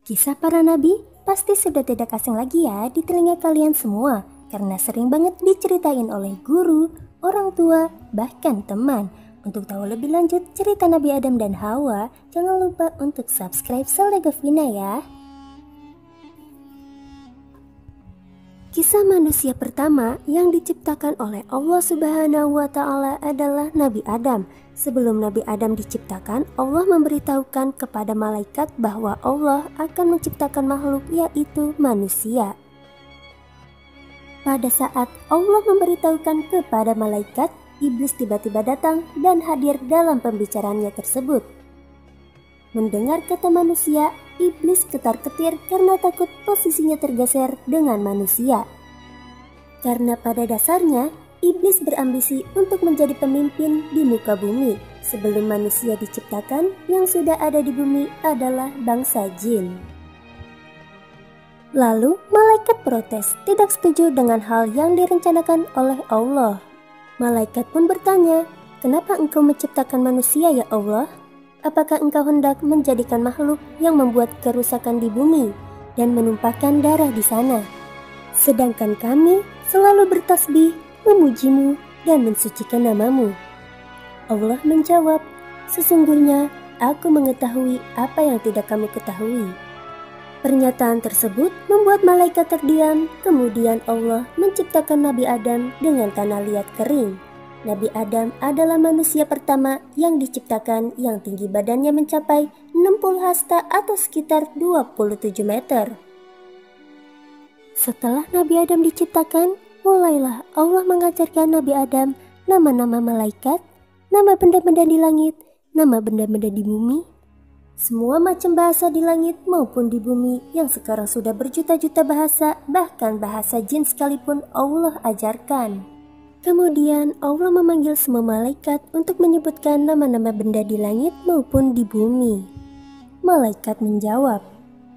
Kisah para nabi pasti sudah tidak asing lagi ya di telinga kalian semua karena sering banget diceritain oleh guru, orang tua, bahkan teman. Untuk tahu lebih lanjut cerita Nabi Adam dan Hawa, jangan lupa untuk subscribe Selegafina ya. Kisah manusia pertama yang diciptakan oleh Allah Subhanahu wa Ta'ala adalah Nabi Adam. Sebelum Nabi Adam diciptakan, Allah memberitahukan kepada malaikat bahwa Allah akan menciptakan makhluk, yaitu manusia. Pada saat Allah memberitahukan kepada malaikat, iblis tiba-tiba datang dan hadir dalam pembicaraannya tersebut. Mendengar kata manusia, iblis ketar-ketir karena takut posisinya tergeser dengan manusia. Karena pada dasarnya, iblis berambisi untuk menjadi pemimpin di muka bumi. Sebelum manusia diciptakan, yang sudah ada di bumi adalah bangsa jin. Lalu, malaikat protes, tidak setuju dengan hal yang direncanakan oleh Allah. Malaikat pun bertanya, "Kenapa engkau menciptakan manusia ya Allah? Apakah engkau hendak menjadikan makhluk yang membuat kerusakan di bumi dan menumpahkan darah di sana? Sedangkan kami selalu bertasbih, memujimu, dan mensucikan namamu." Allah menjawab, "Sesungguhnya aku mengetahui apa yang tidak kamu ketahui." Pernyataan tersebut membuat malaikat terdiam. Kemudian Allah menciptakan Nabi Adam dengan tanah liat kering. Nabi Adam adalah manusia pertama yang diciptakan yang tinggi badannya mencapai 60 hasta atau sekitar 27 meter. Setelah Nabi Adam diciptakan, mulailah Allah mengajarkan Nabi Adam nama-nama malaikat, nama benda-benda di langit, nama benda-benda di bumi, semua macam bahasa di langit maupun di bumi yang sekarang sudah berjuta-juta bahasa, bahkan bahasa jin sekalipun Allah ajarkan. Kemudian Allah memanggil semua malaikat untuk menyebutkan nama-nama benda di langit maupun di bumi. Malaikat menjawab,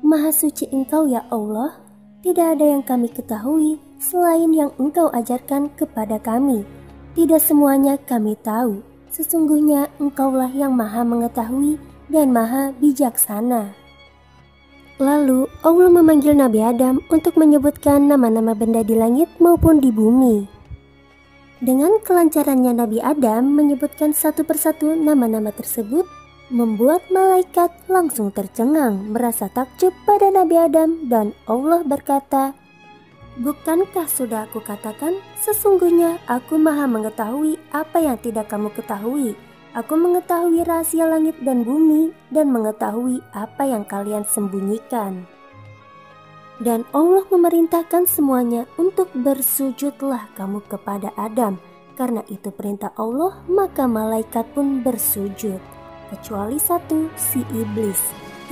"Maha suci Engkau ya Allah, tidak ada yang kami ketahui selain yang Engkau ajarkan kepada kami. Tidak semuanya kami tahu, sesungguhnya Engkaulah yang maha mengetahui dan maha bijaksana." Lalu Allah memanggil Nabi Adam untuk menyebutkan nama-nama benda di langit maupun di bumi. Dengan kelancarannya Nabi Adam menyebutkan satu persatu nama-nama tersebut, membuat malaikat langsung tercengang merasa takjub pada Nabi Adam, dan Allah berkata, "Bukankah sudah aku katakan, sesungguhnya aku maha mengetahui apa yang tidak kamu ketahui. Aku mengetahui rahasia langit dan bumi dan mengetahui apa yang kalian sembunyikan." Dan Allah memerintahkan semuanya untuk bersujudlah kamu kepada Adam. Karena itu perintah Allah, maka malaikat pun bersujud. Kecuali satu, si iblis.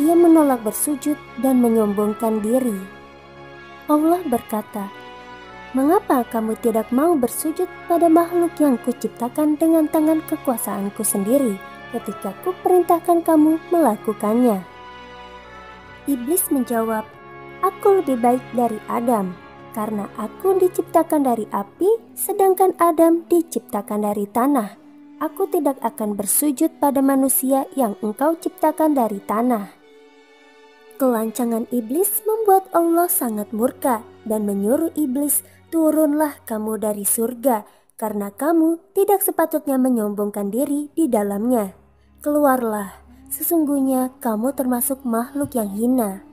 Ia menolak bersujud dan menyombongkan diri. Allah berkata, "Mengapa kamu tidak mau bersujud pada makhluk yang kuciptakan dengan tangan kekuasaanku sendiri ketika kuperintahkan kamu melakukannya?" Iblis menjawab, "Aku lebih baik dari Adam, karena aku diciptakan dari api, sedangkan Adam diciptakan dari tanah. Aku tidak akan bersujud pada manusia yang engkau ciptakan dari tanah." Kelancangan iblis membuat Allah sangat murka dan menyuruh iblis, "Turunlah kamu dari surga, karena kamu tidak sepatutnya menyombongkan diri di dalamnya. Keluarlah, sesungguhnya kamu termasuk makhluk yang hina."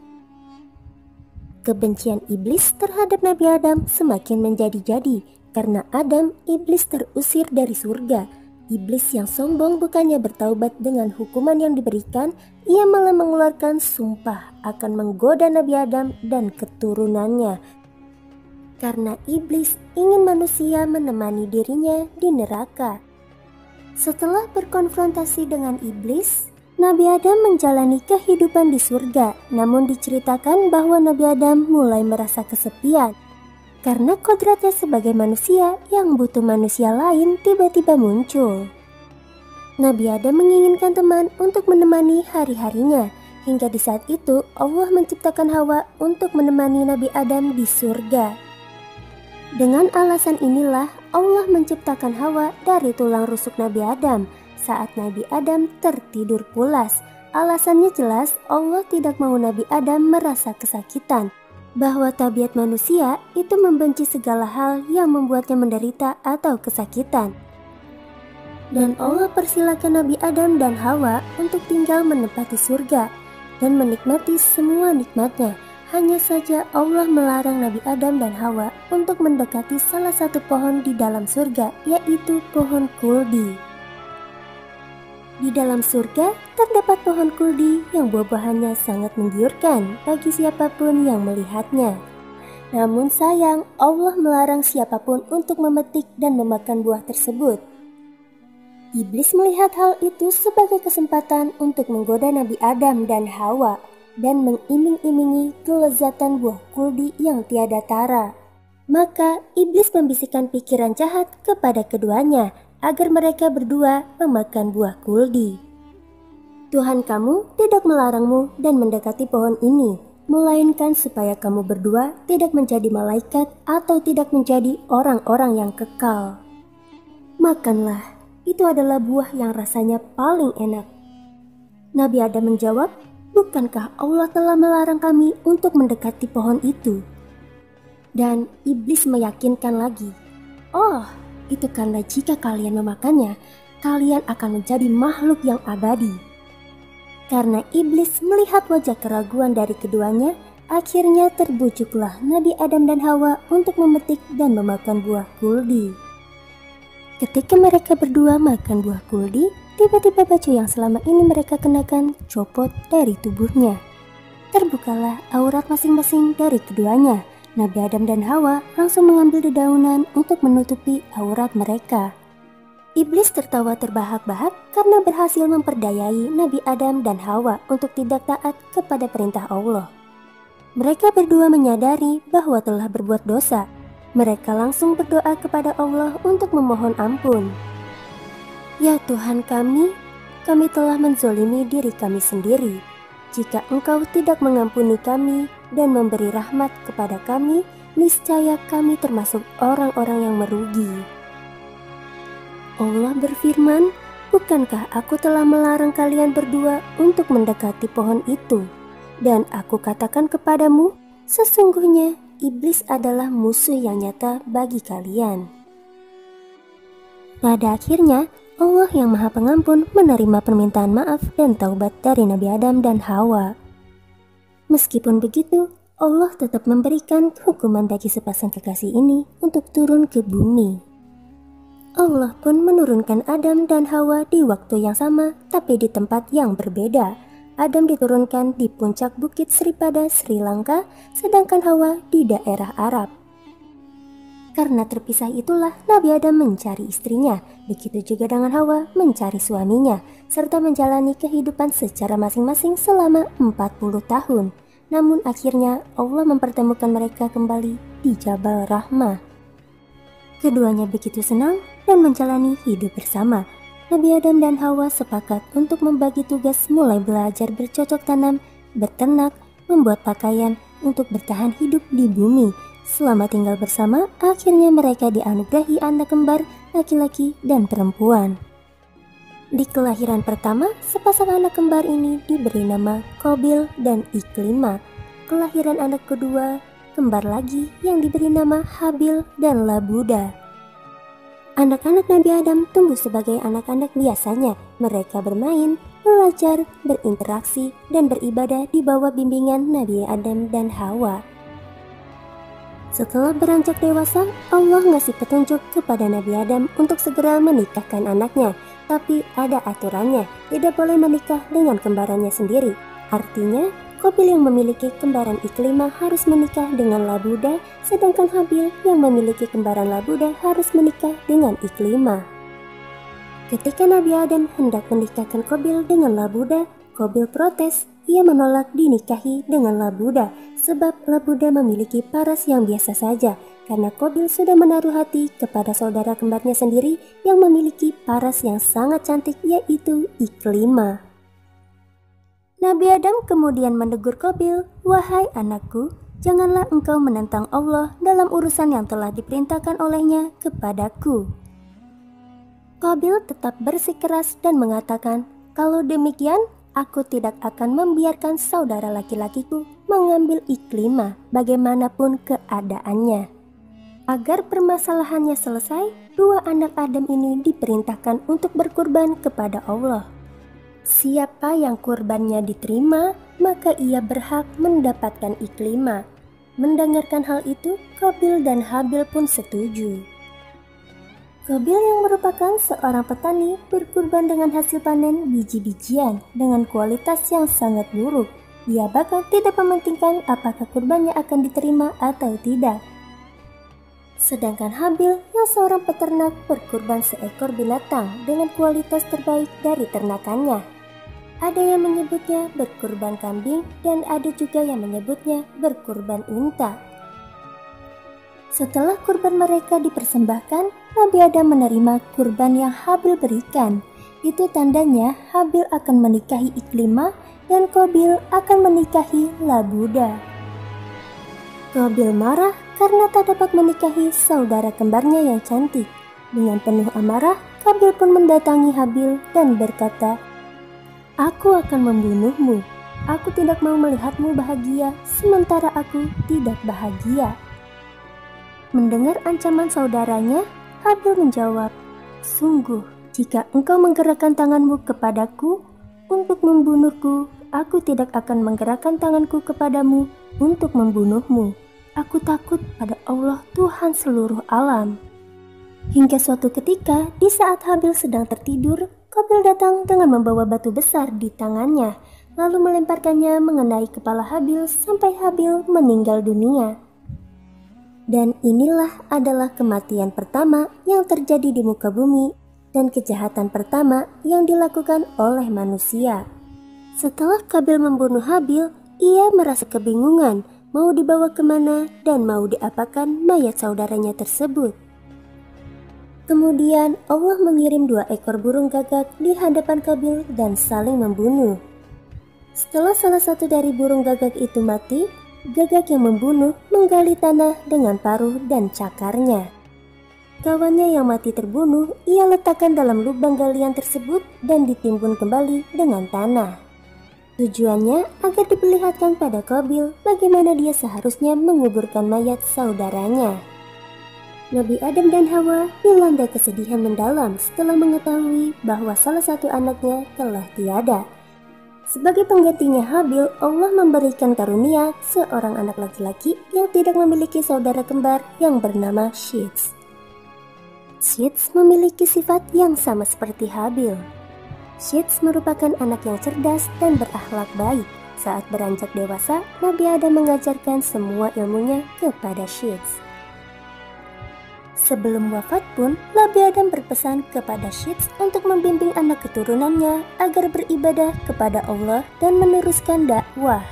Kebencian iblis terhadap Nabi Adam semakin menjadi-jadi karena Adam, iblis terusir dari surga. Iblis yang sombong bukannya bertaubat dengan hukuman yang diberikan, ia malah mengeluarkan sumpah akan menggoda Nabi Adam dan keturunannya. Karena iblis ingin manusia menemani dirinya di neraka. Setelah berkonfrontasi dengan iblis, Nabi Adam menjalani kehidupan di surga, namun diceritakan bahwa Nabi Adam mulai merasa kesepian karena kodratnya sebagai manusia yang butuh manusia lain tiba-tiba muncul. Nabi Adam menginginkan teman untuk menemani hari-harinya, hingga di saat itu Allah menciptakan Hawa untuk menemani Nabi Adam di surga. Dengan alasan inilah Allah menciptakan Hawa dari tulang rusuk Nabi Adam saat Nabi Adam tertidur pulas. Alasannya jelas, Allah tidak mau Nabi Adam merasa kesakitan, bahwa tabiat manusia itu membenci segala hal yang membuatnya menderita atau kesakitan. Dan Allah persilakan Nabi Adam dan Hawa untuk tinggal menempati surga dan menikmati semua nikmatnya. Hanya saja Allah melarang Nabi Adam dan Hawa untuk mendekati salah satu pohon di dalam surga, yaitu pohon kuldi. Di dalam surga terdapat pohon kuldi yang buah-buahannya sangat menggiurkan bagi siapapun yang melihatnya. Namun sayang, Allah melarang siapapun untuk memetik dan memakan buah tersebut. Iblis melihat hal itu sebagai kesempatan untuk menggoda Nabi Adam dan Hawa dan mengiming-imingi kelezatan buah kuldi yang tiada tara. Maka iblis membisikkan pikiran jahat kepada keduanya agar mereka berdua memakan buah kuldi. Tuhan kamu tidak melarangmu dan mendekati pohon ini, melainkan supaya kamu berdua tidak menjadi malaikat atau tidak menjadi orang-orang yang kekal. Makanlah, itu adalah buah yang rasanya paling enak. Nabi Adam menjawab, bukankah Allah telah melarang kami untuk mendekati pohon itu? Dan iblis meyakinkan lagi, oh, itu karena jika kalian memakannya, kalian akan menjadi makhluk yang abadi. Karena iblis melihat wajah keraguan dari keduanya, akhirnya terbujuklah Nabi Adam dan Hawa untuk memetik dan memakan buah kuldi. Ketika mereka berdua makan buah kuldi, tiba-tiba baju yang selama ini mereka kenakan copot dari tubuhnya. Terbukalah aurat masing-masing dari keduanya. Nabi Adam dan Hawa langsung mengambil dedaunan untuk menutupi aurat mereka. Iblis tertawa terbahak-bahak karena berhasil memperdayai Nabi Adam dan Hawa untuk tidak taat kepada perintah Allah. Mereka berdua menyadari bahwa telah berbuat dosa. Mereka langsung berdoa kepada Allah untuk memohon ampun. Ya Tuhan kami telah menzolimi diri kami sendiri. Jika Engkau tidak mengampuni kami dan memberi rahmat kepada kami, niscaya kami termasuk orang-orang yang merugi. Allah berfirman, bukankah aku telah melarang kalian berdua untuk mendekati pohon itu? Dan aku katakan kepadamu, sesungguhnya iblis adalah musuh yang nyata bagi kalian. Pada akhirnya, Allah yang Maha Pengampun menerima permintaan maaf dan taubat dari Nabi Adam dan Hawa. Meskipun begitu, Allah tetap memberikan hukuman bagi sepasang kekasih ini untuk turun ke bumi. Allah pun menurunkan Adam dan Hawa di waktu yang sama, tapi di tempat yang berbeda. Adam diturunkan di puncak Bukit Sripada, Sri Lanka, sedangkan Hawa di daerah Arab. Karena terpisah itulah Nabi Adam mencari istrinya, begitu juga dengan Hawa mencari suaminya, serta menjalani kehidupan secara masing-masing selama 40 tahun. Namun akhirnya Allah mempertemukan mereka kembali di Jabal Rahmah. Keduanya begitu senang dan menjalani hidup bersama. Nabi Adam dan Hawa sepakat untuk membagi tugas mulai belajar bercocok tanam, berternak, membuat pakaian untuk bertahan hidup di bumi. Selama tinggal bersama, akhirnya mereka dianugerahi anak kembar laki-laki dan perempuan. Di kelahiran pertama, sepasang anak kembar ini diberi nama Qabil dan Iklimah. Kelahiran anak kedua, kembar lagi yang diberi nama Habil dan Labuda. Anak-anak Nabi Adam tumbuh sebagai anak-anak biasanya. Mereka bermain, belajar, berinteraksi, dan beribadah di bawah bimbingan Nabi Adam dan Hawa. Setelah beranjak dewasa, Allah ngasih petunjuk kepada Nabi Adam untuk segera menikahkan anaknya. Tapi ada aturannya, tidak boleh menikah dengan kembarannya sendiri. Artinya, Qabil yang memiliki kembaran Iklimah harus menikah dengan Labuda, sedangkan Habil yang memiliki kembaran Labuda harus menikah dengan Iklimah. Ketika Nabi Adam hendak menikahkan Qabil dengan Labuda, Qabil protes. Ia menolak dinikahi dengan Labuda sebab Labuda memiliki paras yang biasa saja karena Qabil sudah menaruh hati kepada saudara kembarnya sendiri yang memiliki paras yang sangat cantik, yaitu Iklimah. Nabi Adam kemudian menegur Qabil, "Wahai anakku, janganlah engkau menentang Allah dalam urusan yang telah diperintahkan olehnya kepadaku." Qabil tetap bersikeras dan mengatakan, "Kalau demikian, aku tidak akan membiarkan saudara laki-lakiku mengambil Iklimah bagaimanapun keadaannya. Agar permasalahannya selesai, dua anak Adam ini diperintahkan untuk berkurban kepada Allah. Siapa yang kurbannya diterima, maka ia berhak mendapatkan Iklimah. Mendengarkan hal itu, Qabil dan Habil pun setuju. Qabil yang merupakan seorang petani berkurban dengan hasil panen biji-bijian dengan kualitas yang sangat buruk. Ia bahkan tidak mementingkan apakah kurbannya akan diterima atau tidak. Sedangkan Habil yang seorang peternak berkurban seekor binatang dengan kualitas terbaik dari ternakannya. Ada yang menyebutnya berkurban kambing dan ada juga yang menyebutnya berkurban unta. Setelah kurban mereka dipersembahkan, Nabi Adam menerima kurban yang Habil berikan. Itu tandanya Habil akan menikahi Iklimah dan Qabil akan menikahi Labuda. Qabil marah karena tak dapat menikahi saudara kembarnya yang cantik. Dengan penuh amarah, Qabil pun mendatangi Habil dan berkata, "Aku akan membunuhmu. Aku tidak mau melihatmu bahagia, sementara aku tidak bahagia." Mendengar ancaman saudaranya, Habil menjawab, "Sungguh, jika engkau menggerakkan tanganmu kepadaku untuk membunuhku, aku tidak akan menggerakkan tanganku kepadamu untuk membunuhmu. Aku takut pada Allah Tuhan seluruh alam." Hingga suatu ketika, di saat Habil sedang tertidur, Qabil datang dengan membawa batu besar di tangannya, lalu melemparkannya mengenai kepala Habil sampai Habil meninggal dunia. Dan inilah adalah kematian pertama yang terjadi di muka bumi dan kejahatan pertama yang dilakukan oleh manusia. Setelah Qabil membunuh Habil, ia merasa kebingungan mau dibawa kemana dan mau diapakan mayat saudaranya tersebut. Kemudian Allah mengirim 2 ekor burung gagak di hadapan Qabil dan saling membunuh. Setelah salah satu dari burung gagak itu mati, gagak yang membunuh menggali tanah dengan paruh dan cakarnya. Kawannya yang mati terbunuh ia letakkan dalam lubang galian tersebut dan ditimbun kembali dengan tanah. Tujuannya agar diperlihatkan pada Qabil bagaimana dia seharusnya menguburkan mayat saudaranya. Nabi Adam dan Hawa dilanda kesedihan mendalam setelah mengetahui bahwa salah satu anaknya telah tiada. Sebagai penggantinya Habil, Allah memberikan karunia seorang anak laki-laki yang tidak memiliki saudara kembar yang bernama Syits. Syits memiliki sifat yang sama seperti Habil. Syits merupakan anak yang cerdas dan berakhlak baik. Saat beranjak dewasa, Nabi Adam mengajarkan semua ilmunya kepada Syits. Sebelum wafat pun, Nabi Adam berpesan kepada Syits untuk membimbing anak keturunannya agar beribadah kepada Allah dan meneruskan dakwah.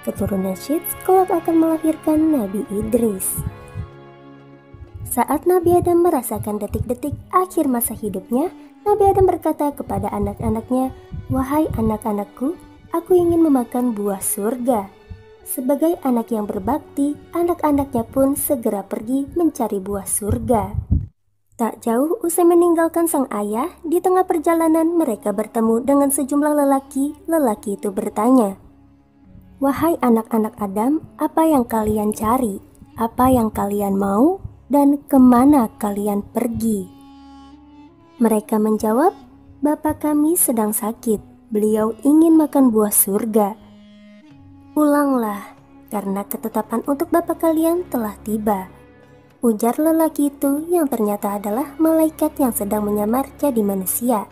Keturunan Syits kelak akan melahirkan Nabi Idris. Saat Nabi Adam merasakan detik-detik akhir masa hidupnya, Nabi Adam berkata kepada anak-anaknya, "Wahai anak-anakku, aku ingin memakan buah surga." Sebagai anak yang berbakti, anak-anaknya pun segera pergi mencari buah surga. Tak jauh usai meninggalkan sang ayah, di tengah perjalanan mereka bertemu dengan sejumlah lelaki. Lelaki itu bertanya, "Wahai anak-anak Adam, apa yang kalian cari? Apa yang kalian mau? Dan kemana kalian pergi?" Mereka menjawab, "Bapak kami sedang sakit. Beliau ingin makan buah surga." "Pulanglah, karena ketetapan untuk bapak kalian telah tiba," ujar lelaki itu yang ternyata adalah malaikat yang sedang menyamar jadi manusia.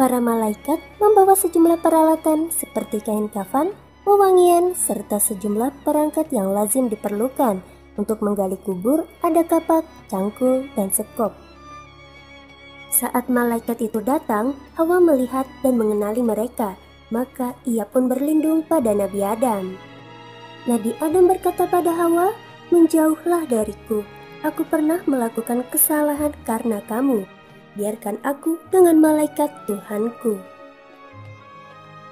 Para malaikat membawa sejumlah peralatan seperti kain kafan, wewangian, serta sejumlah perangkat yang lazim diperlukan untuk menggali kubur. Ada kapak, cangkul, dan sekop. Saat malaikat itu datang, Hawa melihat dan mengenali mereka. Maka ia pun berlindung pada Nabi Adam. Nabi Adam berkata pada Hawa, "Menjauhlah dariku. Aku pernah melakukan kesalahan karena kamu. Biarkan aku dengan malaikat Tuhanku."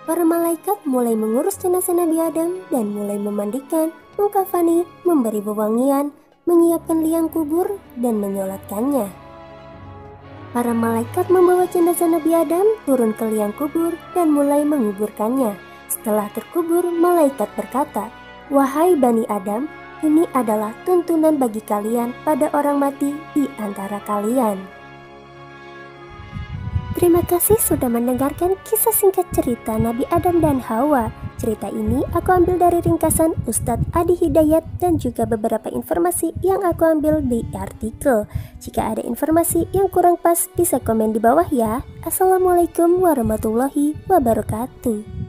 Para malaikat mulai mengurus jenazah Nabi Adam dan mulai memandikan, mengkafani, memberi wewangian, menyiapkan liang kubur, dan menyolatkannya. Para malaikat membawa jenazah Nabi Adam turun ke liang kubur dan mulai menguburkannya. Setelah terkubur, malaikat berkata, "Wahai Bani Adam, ini adalah tuntunan bagi kalian pada orang mati di antara kalian." Terima kasih sudah mendengarkan kisah singkat cerita Nabi Adam dan Hawa. Cerita ini aku ambil dari ringkasan Ustadz Adi Hidayat dan juga beberapa informasi yang aku ambil di artikel. Jika ada informasi yang kurang pas bisa komen di bawah ya. Assalamualaikum warahmatullahi wabarakatuh.